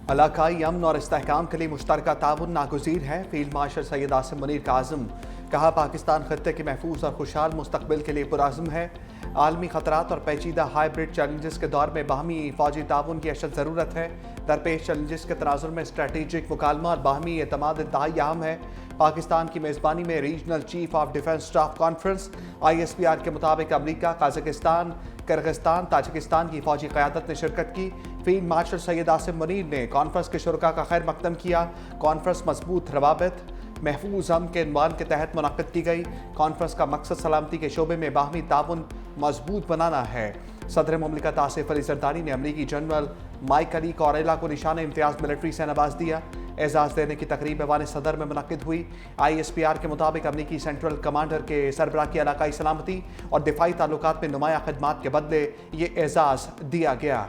इलाकाई अमन और इस्तेहकाम के लिए मुश्तरका ताउन नागुज़ीर है। फील्ड मार्शल सैयद आसिम मुनीर का आज़म कहा, पाकिस्तान खत्ते के महफूज और खुशहाल मुस्तकबिल के लिए पुरअज़्म है। आलमी खतरात और पेचीदा हाइब्रिड चैलेंजेस के दौर में बाहमी फ़ौजी ताउन की अशद ज़रूरत है। दरपेश चैलेंजेस के तनाजुर में स्ट्रेटेजिक मुकालमा और बाहमी एतमाद इंतहाई अहम है। पाकिस्तान की मेज़बानी में regional chief of defence staff conference ISPR के मुताबिक अमरीका, कजाकिस्तान, किर्गिस्तान, ताजिकिस्तान की फ़ौजी क़यादत ने शिरकत की। फील्ड मार्शल सैयद आसिम मुनीर ने कॉन्फ्रेंस के शुरका का खैर मकदम किया। कॉन्फ्रेंस मजबूत रवाबित महफूज अमन के इन्वान के तहत मुनक़्क़िद की गई। कॉन्फ्रेंस का मकसद सलामती के शोबे में बाहमी ताउन मजबूत बनाना है। सदर मुमलिकत आसिफ अली जरदारी ने अमरीकी जनरल माइक अली कॉरेला को निशान इम्तियाज़ मिलिट्री से नवाज दिया। एजाज़ देने की तकरीब ऐवान सदर में मुनक़्क़िद हुई। ISPR के मुताबिक अमरीकी सेंट्रल कमांडर के सरबराह की इलाकाई सलामती और दिफाई ताल्लुकात में नुमाया खदमात के बदले ये एजाज़ दिया गया।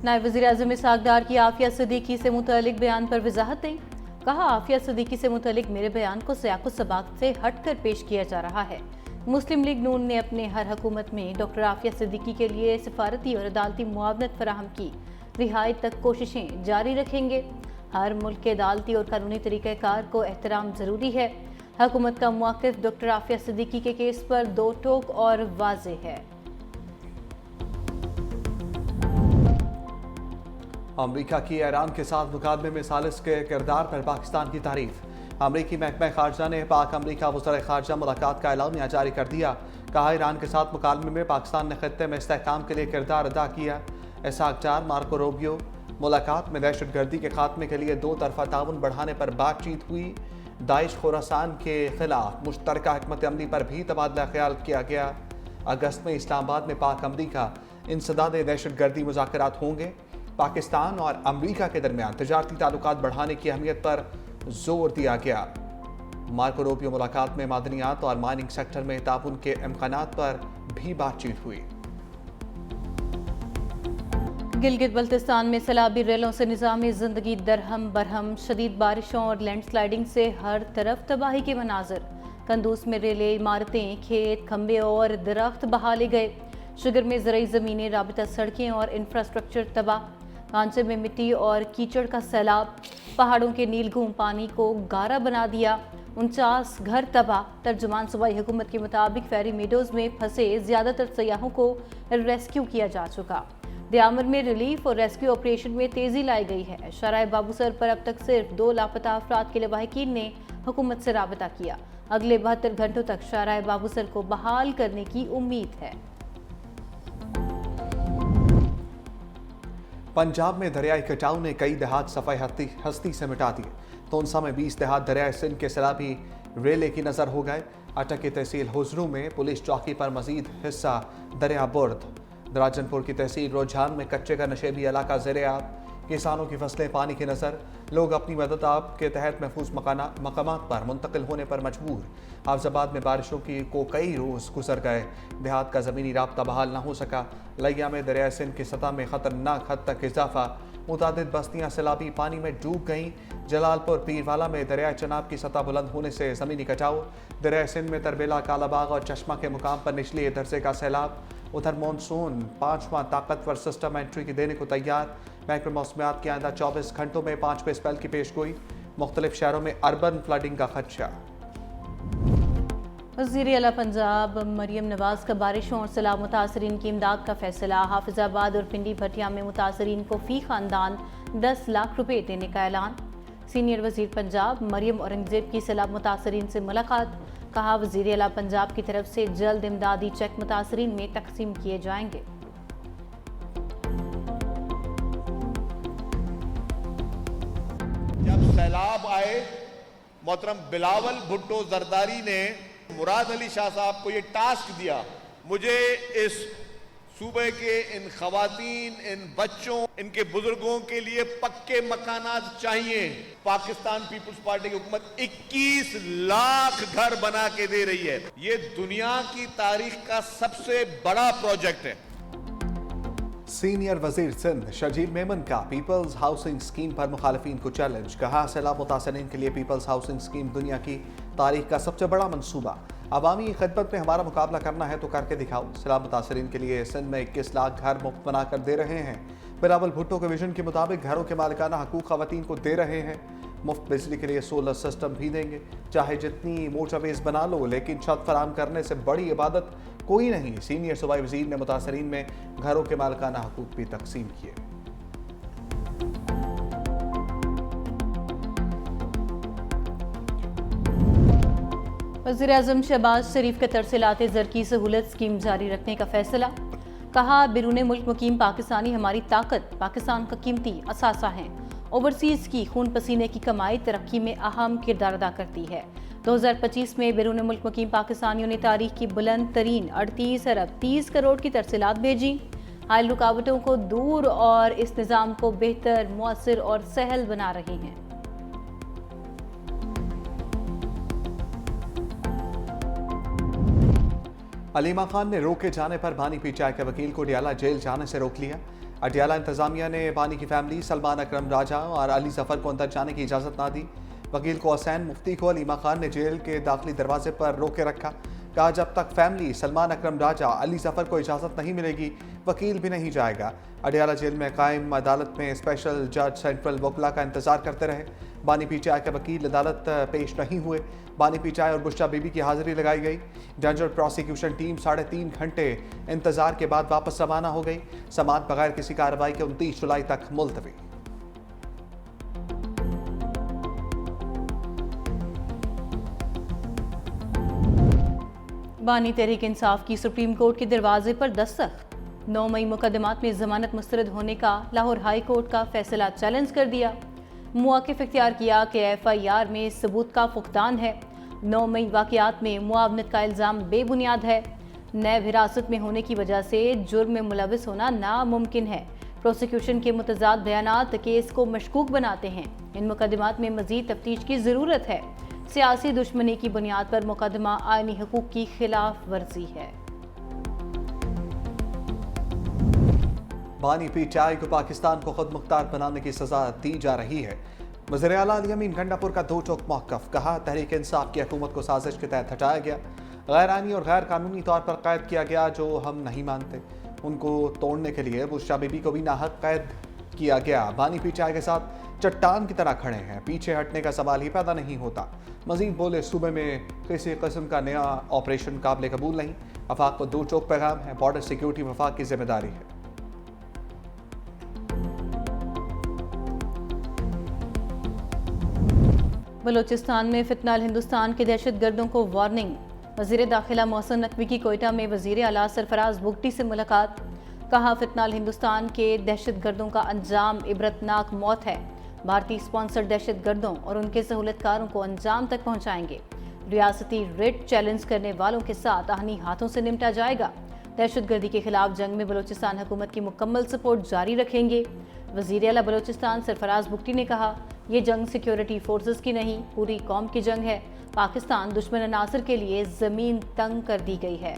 नायब वज़ीर-ए-आज़म इसहाक़ डार की आफिया सिद्दीकी से मुतल्लिक़ बयान पर वज़ाहत दी। कहा, आफिया सिद्दीकी से मुतल्लिक़ मेरे बयान को सियाक़ो सबाक़त से हट कर पेश किया जा रहा है। मुस्लिम लीग नून ने अपने हर हुकूमत में डॉक्टर आफिया सिद्दीकी के लिए सिफारती और अदालती मुआवनत फराहम की। रिहाई तक कोशिशें जारी रखेंगे। हर मुल्क के अदालती और कानूनी तरीक़ाकार को एहतराम ज़रूरी है। हुकूमत का मौक़िफ़ डॉक्टर आफिया सिद्दीकी के केस पर दो टोक और वाज़ेह है। अमरीका की ईरान के साथ मुकादमे में सालिस के किरदार पर पाकिस्तान की तारीफ। अमरीकी महकमा खारजा ने पाक अमरीका वज़ीर खारजा मुलाकात का एलामिया जारी कर दिया। कहा, ईरान के साथ मुकाबले में पाकिस्तान ने खत्ते में इस्तेहकाम के लिए किरदार अदा किया। इसहाक़ डार मार्को रूबियो मुलाकात में दहशतगर्दी के खात्मे के लिए दो तरफा ताउन बढ़ाने पर बातचीत हुई। दाइश खोरासान के खिलाफ मुश्तरका हिकमत अमली पर भी तबादला ख्याल किया गया। अगस्त में इस्लामाबाद में पाक अमरीका इंसदाद दहशतगर्दी मुज़ाकरात होंगे। पाकिस्तान और अमरीका के दरमियान तजारती ताल्लुकात बढ़ाने की अहमियत पर जोर दिया गया। मार्को रूबियो मुलाकात में मादनियात और माइनिंग सेक्टर में ताउन के इम्कानात पर भी बातचीत हुई। गिलगित बल्तिस्तान में सैलाबी रेलों से निज़ामी ज़िंदगी दरहम बरहम। शदीद बारिशों और लैंडस्लाइडिंग से हर तरफ तबाही के मनाजिर। कंदूस में रेलें, इमारतें, खेत, खंबे और दरख्त बहा ले गए। शुगर में ज़रई ज़मीनें, राबिता सड़कें और इंफ्रास्ट्रक्चर तबाह। कांचे में मिट्टी और कीचड़ का सैलाब। पहाड़ों के नीलघूम पानी को गारा बना दिया। 49 घर तबाह। तर्जुमान सूबाई हुकूमत के मुताबिक फेरी मीडोज़ में फंसे ज़्यादातर सयाहों को रेस्क्यू किया जा चुका। दयामर में रिलीफ और रेस्क्यू ऑपरेशन में तेज़ी लाई गई है। शराय बाबूसर पर अब तक सिर्फ 2 लापता अफराद के लवाहिकीन ने हुकूमत से राबता किया। अगले 72 घंटों तक शराय बाबूसर को बहाल करने की उम्मीद है। पंजाब में दरियाई कटाव ने कई देहात सफ़ाई हस्ती से मिटा दिए। तोनसा में 20 देहात दरियाई सिंध के सैलाबी रेले की नज़र हो गए। अटक की तहसील हुजरू में पुलिस चौकी पर मजीद हिस्सा दरिया बुर्द। दराजनपुर की तहसील रुझान में कच्चे का नशेबी इलाका ज़ेर-ए-आब। किसानों की फसलें पानी की नज़र। लोग अपनी मदद आप के तहत महफूज मकामात पर मुंतकिल होने पर मजबूर। हाफिजाबाद में बारिशों को कई रोज़ गुजर गए। देहात का ज़मीनी राब्ता बहाल न हो सका। लिया में दरिया सिंध की सतह में ख़तरनाक हद तक इजाफा। मुतादिद बस्तियाँ सैलाबी पानी में डूब गईं। जलालपुर पीरवाला में दरिया चनाब की सतह बुलंद होने से ज़मीनी कटाव। दरिया सिंध में तरबेला, कालाबाग और चश्मा के मुकाम पर निचली दर्जे का सैलाब। उधर मानसून 5वां ताकतवर सिस्टम एंट्री की देने को तैयार। महकमा मौसमियात के आइंदा 24 घंटों में 5वें स्पेल की पेशगोई। मुख्तलिफ शहरों में अर्बन फ्लडिंग का खदशा। वज़ीर आला पंजाब मरियम नवाज का बारिशों और सैलाब मुतासरीन की इमदाद का फैसला। हाफिजाबाद और पिंडी भटिया में मुतासरीन को फी खानदान 10 लाख रुपए देने का ऐलान। सीनियर वज़ीर पंजाब मरियम औरंगजेब की सैलाब मुतासरीन से मुलाकात। कहा, वज़ीर आला पंजाब की तरफ से जल्द इमदादी चेक मुतासरीन में तकसीम किए जाएंगे। जब सैलाब आए, मोहतरम बिलावल भुट्टो जरदारी ने मुराद अली शाह साहब को ये टास्क दिया, मुझे इस सूबे के इन खवातीन, इन बच्चों, इनके बुजुर्गों के लिए पक्के मकानात चाहिए। पाकिस्तान पीपुल्स पार्टी की हुकूमत 21 लाख घर बना के दे रही है। ये दुनिया की तारीख का सबसे बड़ा प्रोजेक्ट है। सीनियर वजीर सिंध शजील मेमन का पीपल्स हाउसिंग स्कीम पर मुखालिफिन को चैलेंज। कहा, सैलाब मुतासरीन के लिए पीपल्स हाउसिंग स्कीम दुनिया की तारीख का सबसे बड़ा मंसूबा। अवामी खिदमत में हमारा मुकाबला करना है तो करके दिखाओ। सैलाब मुतासरीन के लिए सिंध में 21 लाख घर मुफ्त बना कर दे रहे हैं। बिलावल भुट्टो के विजन के मुताबिक घरों के मालिकाना हकूक खवातीन को दे रहे हैं। मुफ्त बिजली के लिए सोलर सिस्टम भी देंगे। चाहे जितनी मोटरवेज बना लो, लेकिन छत फराम करने से बड़ी इबादत कोई नहीं। सीनियर सूबाई वजीर ने मुतासरीन में घरों के मालिकाना हकूक भी तकसीम किए। वज़ीर-ए-आज़म शहबाज शरीफ के तरसेलाते ज़र की सहूलत स्कीम जारी रखने का फैसला। कहा, बिरूने मुल्क मुकीम पाकिस्तानी हमारी ताकत, पाकिस्तान का कीमती असासा हैं। ओवरसीज़ की खून पसीने की कमाई तरक्की में अहम किरदार अदा करती है। 2025 में बिरूने मुल्क मुकीम पाकिस्तानियों ने तारीख की बुलंद तरीन 38 अरब 30 करोड़ की तरसेलात भेजी। हाल रुकावटों को दूर और इस निज़ाम को बेहतर, मुअस्सिर और सहल बना रही हैं। अलीमा खान ने रोके जाने पर बानी पीटीआई के वकील को अडियाला जेल जाने से रोक लिया। अडियाला इंतजामिया ने बानी की फैमिली, सलमान अकरम राजा और अली जफर को अंदर जाने की इजाज़त ना दी। वकील को हुसैन मुफ्ती को अलीमा खान ने जेल के दाखिली दरवाजे पर रोके रखा। कहा, जब तक फैमिली, सलमान अकरम राजा, अली जफर को इजाज़त नहीं मिलेगी, वकील भी नहीं जाएगा। अडियाला जेल में कायम अदालत में स्पेशल जज सेंट्रल वकला का इंतजार करते रहे। बानी पीटीआई के वकील अदालत पेश नहीं हुए। बानी पीटीआई और बुशरा बीबी की हाजिरी लगाई गई। जज और प्रोसिक्यूशन टीम 3.5 घंटे इंतजार के बाद वापस रवाना हो गई। समाअत बगैर किसी कार्रवाई के 29 जुलाई तक मुलतवी। बानी तहरीक इंसाफ की सुप्रीम कोर्ट के दरवाजे पर दस्तक। 9 मई मुकदमात में जमानत मुस्तरद होने का लाहौर हाई कोर्ट का फैसला चैलेंज कर दिया। मुआकिफ इख्तियार किया कि FIR में सबूत का फुकदान है। 9 मई वाक़यात में मुआवनत का इल्ज़ाम बेबुनियाद है। नैब हिरासत में होने की वजह से जुर्म में मुलविस होना नामुमकिन है। प्रोसिक्यूशन के मुतज़ाद बयानात केस को मशकूक बनाते हैं। इन मुकदमात में मज़ीद तफ्तीश की ज़रूरत है। सियासी दुश्मनी की बुनियाद पर मुकदमा आईनी हकूक़ की खिलाफ वर्जी है। बानी पीटीआई को पाकिस्तान को खुद मुख्तार बनाने की सजा दी जा रही है। वज़ीर आला अली अमीन गंडापुर का 2 टोक मौक़िफ़। कहा, तहरीक इंसाफ की हुकूमत को साजिश के तहत हटाया गया, गैर आईनी और गैर कानूनी तौर पर कैद किया गया, जो हम नहीं मानते। उनको तोड़ने के लिए बुशरा बीबी को भी नाहक कैद किया गया। बानी पीटीआई के साथ चट्टान की तरह खड़े हैं, पीछे हटने का सवाल ही पैदा नहीं होता। मजीद बोले, सूबे में किसी किस्म का नया ऑपरेशन काबिल कबूल नहीं। वफाक को 2 टोक पैगाम है, बॉर्डर सिक्योरिटी वफाक की जिम्मेदारी है। बलोचिस्तान में फितनाल हिंदुस्तान के दहशत गर्दों को वार्निंग। वज़ीर दाखिला मोहसिन नकवी की कोयटा में वज़ीर आला सरफराज बुगटी से मुलाकात। कहा, फितनाल हिंदुस्तान के दहशत गर्दों का अंजाम इबरतनाक मौत है। भारतीय स्पॉन्सर्ड दहशत गर्दों और उनके सहूलतकारों को अंजाम तक पहुँचाएंगे। रियासती रिट चैलेंज करने वालों के साथ आहनी हाथों से निपटा जाएगा। दहशत गर्दी के खिलाफ जंग में बलोचिस्तान हुकूमत की मुकम्मल सपोर्ट जारी रखेंगे। वज़ीर आला बलोचिस्तान सरफराज बुगटी ने कहा, ये जंग सिक्योरिटी फोर्सेस की नहीं, पूरी कौम की जंग है। पाकिस्तान दुश्मन अनासर के लिए ज़मीन तंग कर दी गई है।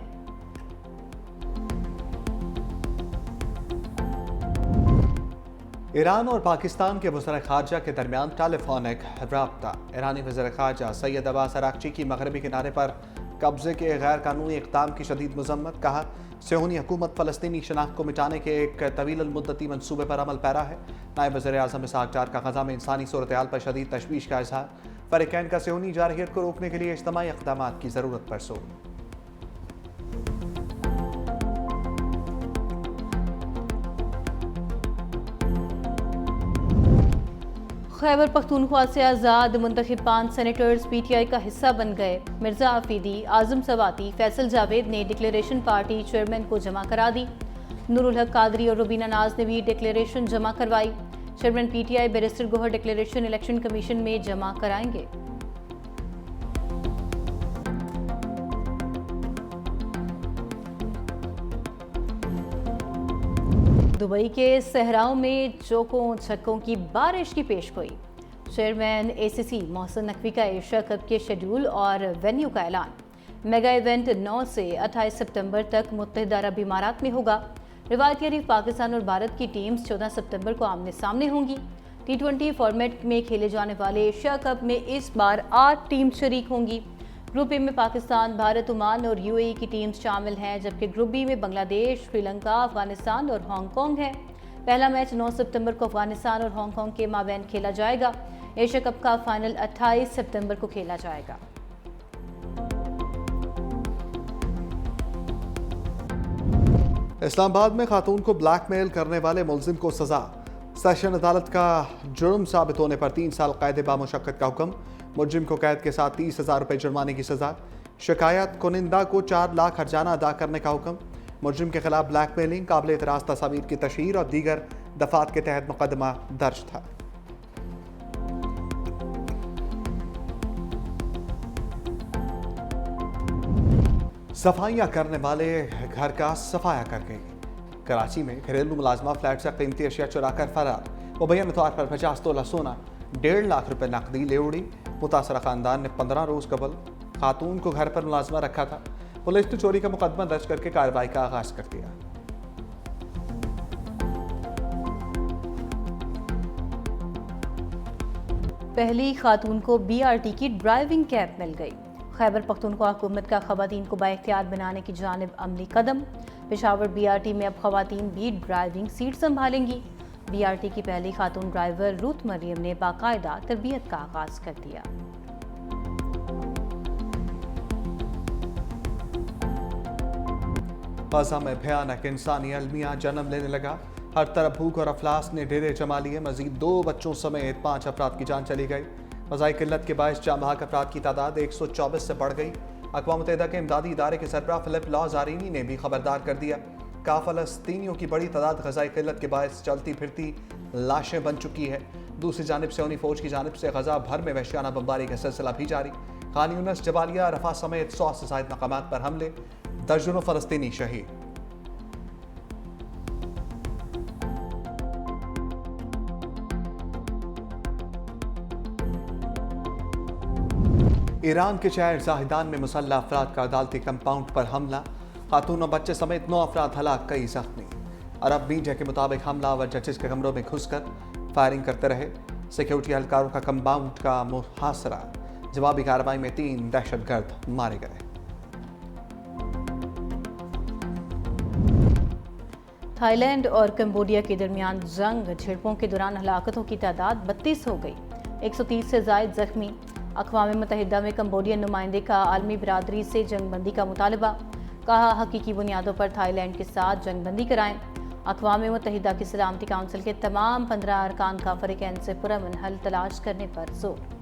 ईरान और पाकिस्तान के वज़ीर ख़ारजा के दरमियान टेलीफोनिक राब्ता। ईरानी वज़ीर ख़ारजा सैयद अब्बास अराग़ची की मगरबी किनारे पर कब्ज़े के गैर कानूनी इक़दाम की शदीद मज़म्मत। कहा, सेहूनी हुकूमत फ़लस्तीनी शनाख्त को मिटाने के एक तवील मुद्दती मनसूबे पर अमल पैरा है। नायब वज़ीर आज़म इसहाक़ डार का ग़ज़ा में इंसानी सूरत हाल पर शदीद तशवीश का इज़हार। फ़रीक़ैन का सेहूनी जारहियत को रोकने के लिए इज्तिमाई इक़दामात की ज़रूरत पर जोर। खैबर पख्तूनख्वा से आज़ाद मुंतखब 5 सेनेटर्स PTI का हिस्सा बन गए। मिर्ज़ा आफीदी, आज़म सवाती, फैसल जावेद ने डिक्लेरेशन पार्टी चेयरमैन को जमा करा दी। नूरुल हक कादरी और रुबीना नाज ने भी डिक्लेरेशन जमा करवाई। Chairman PTI barrister Gohar declaration election commission में जमा कराएंगे। दुबई के सहराओं में चौकों छक्कों की बारिश की पेशगोई। चेयरमैन ACC मोहसिन नकवी का एशिया कप के शेड्यूल और वेन्यू का ऐलान। मेगा इवेंट 9 से 28 सितंबर तक मुत्तहिदा अरब इमारात में होगा। रिवायती हरीफ पाकिस्तान और भारत की टीम्स 14 सितंबर को आमने सामने होंगी। T20 फॉर्मेट में खेले जाने वाले एशिया कप में इस बार 8 टीम शरीक होंगी। ग्रुप ए में पाकिस्तान, भारत, ओमान और यूएई की टीम्स शामिल हैं, जबकि ग्रुप बी में बांग्लादेश, श्रीलंका, अफगानिस्तान और हांगकांग है। पहला मैच 9 सितंबर को अफगानिस्तान और हांगकांग के माबैन खेला जाएगा। एशिया कप का फाइनल 28 सितंबर को खेला जाएगा। इस्लामाबाद में खातून को ब्लैकमेल करने वाले मुलजिम को सजा। सेशन अदालत का जुर्म साबित होने पर 3 साल कैद बामुशक्कत का हुक्म। मुलजिम को कैद के साथ 30,000 रुपये जुर्माने की सजा। शिकायत कुनिंदा को 4 लाख हर्जाना अदा करने का हुक्म। मुलजिम के खिलाफ ब्लैकमेलिंग, काबिल एतराज़ तस्वीर की तशहीर और दीगर दफात के तहत मुकदमा दर्ज था। सफाइयाँ करने वाले घर का सफाया कर गए। कराची में घरेलू मुलाजमा फ्लैट से कीमती अशिया चुराकर फरार। मुबैना तौर पर 50 तोला सोना, 1.5 लाख रुपए नकदी ले उड़ी। मुतासरा खानदान ने 15 रोज कबल खातून को घर पर मुलाजमा रखा था। पुलिस ने चोरी का मुकदमा दर्ज करके कार्रवाई का आगाज कर दिया। पहली खातून को बीआरटी की ड्राइविंग कैब मिल गई। खैबर पख्तूनख्वा हुकूमत का खवातीन को बाइख्तियार बनाने की जानिब अमली कदम। पेशावर बीआरटी में अब खवातीन भी ड्राइविंग सीट संभालेंगी। बीआरटी की पहली खातून ड्राइवर रूथ मरियम ने बाकायदा तरबियत का आगाज कर दिया। गाज़ा में भयानक इंसानी अलमिया जन्म लेने लगा। हर तरफ भूख और अफलास ने डेरे जमा लिए। मजीद 2 बच्चों समेत 5 अफराद की जान चली गई। ग़ज़ाई किल्लत के बायस जाम बहक अफराद की तादाद 124 से बढ़ गई। अक़वाम मुत्तहिदा के इमदादी इदारे के सरबराह फिलिप लॉज़ारिनी ने भी खबरदार कर दिया। कहा फ़लस्तीनियों की बड़ी तादाद ग़ज़ाई किल्लत के बायस चलती फिरती लाशें बन चुकी है। दूसरी जानिब सऊदी फ़ौज की जानिब से गज़ा भर में वहशियाना बमबारी का सिलसिला भी जारी। खान यूनिस, जबालिया, रफ़ा समेत 100 से ज़ायद मकामात पर हमले, दर्जनों फ़लस्तीनी शहीद। ईरान के शहर जाहिदान में मुसल्लह अफराद का अदालती कंपाउंड पर हमला। खातून और बच्चे समेत 9 अफराद हलाक, कई जख्मी। अरब मीडिया के मुताबिक हमलावर जजेस के कमरों में घुसकर फायरिंग करते रहे। सिक्योरिटी एहलकारों का कंपाउंड का मुहासरा। जवाबी कार्रवाई में 3 दहशतगर्द मारे गए। थाईलैंड और कंबोडिया के दरमियान जंग झड़पों के दौरान हलाकतों की तादाद 32 हो गई। 130 से जायद जख्मी। अक़वाम मुत्तहिदा में कंबोडियन नुमाइंदे का आलमी बरादरी से जंगबंदी का मुतालबा। कहा, हकीकी बुनियादों पर थाईलैंड के साथ जंगबंदी कराएं। अक़वाम मुत्तहिदा की सलामती काउंसिल के तमाम 15 अरकान का फ़रीक़ैन से पुरअमन हल तलाश करने पर जोर।